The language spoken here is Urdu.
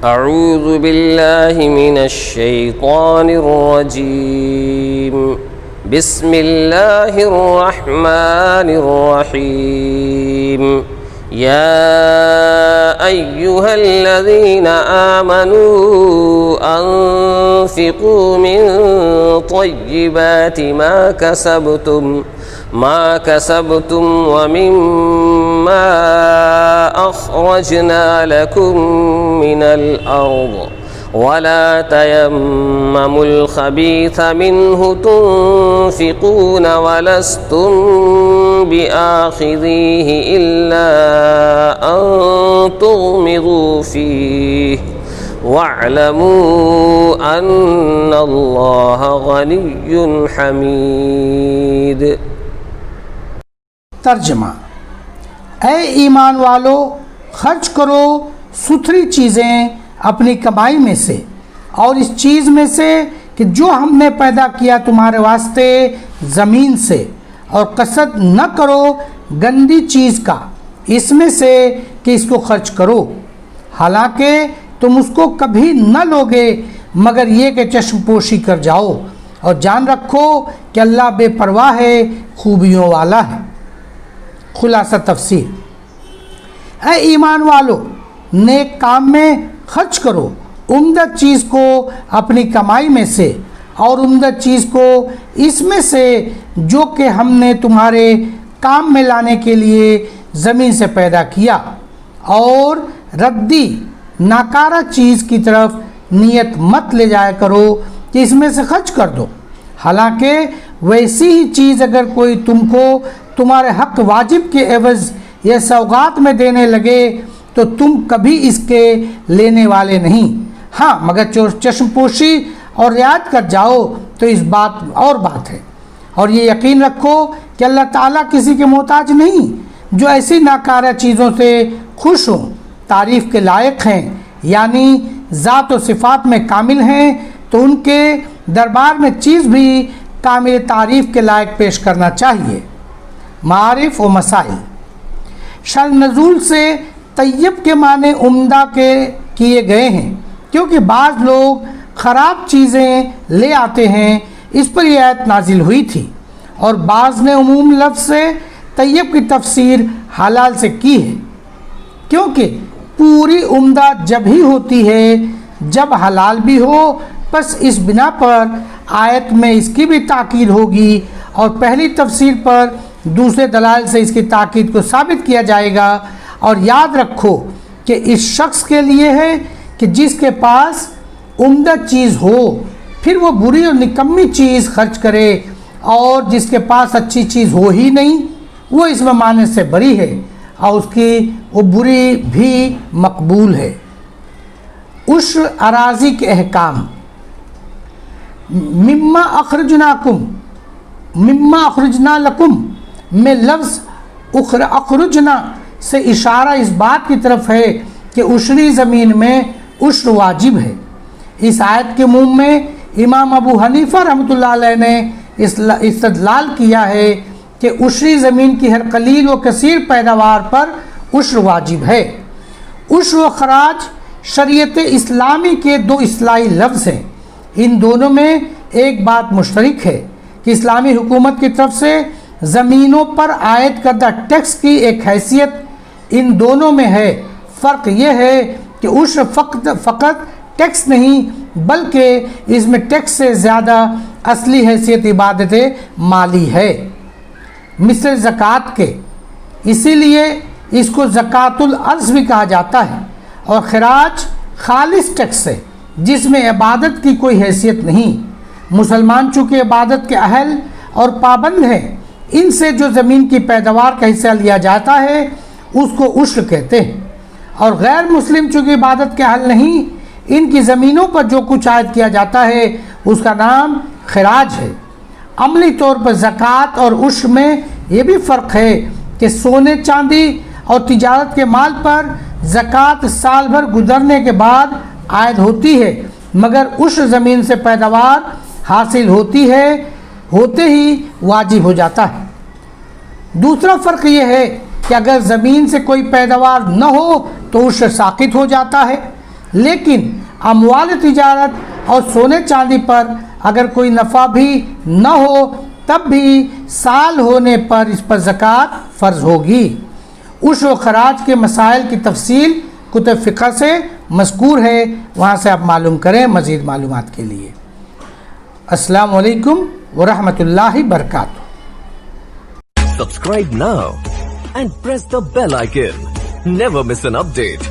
اعوذ باللہ من الشیطان الرجیم بسم اللہ الرحمن الرحیم یا ایہا الذین آمنوا انفقوا من طیبات ما کسبتم ومما اخرجنا لکم من الارض ولا تيمموا الخبيث منه تنفقون ولستم بآخذيه إلا أن تغمضوا فيه واعلموا أن الله غني حميد۔ ترجمہ: اے ایمان والو، خرچ کرو ستھری چیزیں اپنی کمائی میں سے اور اس چیز میں سے کہ جو ہم نے پیدا کیا تمہارے واسطے زمین سے، اور قصد نہ کرو گندی چیز کا اس میں سے کہ اس کو خرچ کرو، حالانکہ تم اس کو کبھی نہ لوگے مگر یہ کہ چشم پوشی کر جاؤ، اور جان رکھو کہ اللہ بے پرواہ ہے، خوبیوں والا ہے۔ خلاصہ تفسیر: اے ایمان والو، نیک کام میں خرچ کرو، عمدہ چیز کو اپنی کمائی میں سے اور عمدہ چیز کو اس میں سے جو کہ ہم نے تمہارے کام میں لانے کے لیے زمین سے پیدا کیا، اور ردی ناکارہ چیز کی طرف نیت مت لے جایا کرو کہ اس میں سے خرچ کر دو، حالانکہ ویسی ہی چیز اگر کوئی تم کو تمہارے حق واجب کے عوض یا سوغات میں دینے لگے تو تم کبھی اس کے لینے والے نہیں، ہاں مگر چشم پوشی اور رعایت کر جاؤ تو اس بات اور بات ہے۔ اور یہ یقین رکھو کہ اللہ تعالیٰ کسی کے محتاج نہیں، جو ایسی ناکارہ چیزوں سے خوش ہوں، تعریف کے لائق ہیں، یعنی ذات و صفات میں کامل ہیں، تو ان کے دربار میں چیز بھی کامل تعریف کے لائق پیش کرنا چاہیے۔ معارف و مسائل: شأن نزول سے طیب کے معنی عمدہ کے کیے گئے ہیں، کیونکہ بعض لوگ خراب چیزیں لے آتے ہیں، اس پر یہ آیت نازل ہوئی تھی، اور بعض نے عموم لفظ سے طیب کی تفسیر حلال سے کی ہے، کیونکہ پوری عمدہ جب ہی ہوتی ہے جب حلال بھی ہو، پس اس بنا پر آیت میں اس کی بھی تاکید ہوگی، اور پہلی تفسیر پر دوسرے دلائل سے اس کی تاکید کو ثابت کیا جائے گا۔ اور یاد رکھو کہ اس شخص کے لیے ہے کہ جس کے پاس عمدہ چیز ہو، پھر وہ بری اور نکمی چیز خرچ کرے، اور جس کے پاس اچھی چیز ہو ہی نہیں، وہ اس میں معنی سے بری ہے اور اس کی وہ بری بھی مقبول ہے۔ عشر اراضی کے احکام: مما اخرجنا لکم میں لفظ اخرجنا سے اشارہ اس بات کی طرف ہے کہ عشری زمین میں عشر واجب ہے۔ اس آیت کے عموم میں امام ابو حنیفہ رحمۃ اللہ علیہ نے استدلال کیا ہے کہ عشری زمین کی ہر قلیل و کثیر پیداوار پر عشر واجب ہے۔ عشر و خراج شریعت اسلامی کے دو اصطلاحی لفظ ہیں، ان دونوں میں ایک بات مشترک ہے کہ اسلامی حکومت کی طرف سے زمینوں پر عائد کردہ ٹیکس کی ایک حیثیت ان دونوں میں ہے۔ فرق یہ ہے کہ عشر فقط ٹیکس نہیں بلکہ اس میں ٹیکس سے زیادہ اصلی حیثیت عبادت مالی ہے، مثل زکوٰۃ کے، اسی لیے اس کو زکوٰۃ الارض بھی کہا جاتا ہے۔ اور خراج خالص ٹیکس ہے جس میں عبادت کی کوئی حیثیت نہیں۔ مسلمان چونکہ عبادت کے اہل اور پابند ہیں، ان سے جو زمین کی پیداوار کا حصہ لیا جاتا ہے اس کو عشر کہتے ہیں، اور غیر مسلم چونکہ عبادت کے اہل نہیں، ان کی زمینوں پر جو کچھ عائد کیا جاتا ہے اس کا نام خراج ہے۔ عملی طور پر زکوٰۃ اور عشر میں یہ بھی فرق ہے کہ سونے چاندی اور تجارت کے مال پر زکوٰۃ سال بھر گزرنے کے بعد عائد ہوتی ہے، مگر عشر زمین سے پیداوار حاصل ہوتے ہی واجب ہو جاتا ہے۔ دوسرا فرق یہ ہے کہ اگر زمین سے کوئی پیداوار نہ ہو تو عشر ساقط ہو جاتا ہے، لیکن اموال تجارت اور سونے چاندی پر اگر کوئی نفع بھی نہ ہو تب بھی سال ہونے پر اس پر زکوٰۃ فرض ہوگی۔ عشر و خراج کے مسائل کی تفصیل کتب فقہ سے مذکور ہے، وہاں سے آپ معلوم کریں مزید معلومات کے لیے۔ السلام علیکم ورحمۃ اللہ وبرکاتہ۔ Subscribe now and press the bell icon. Never miss an update.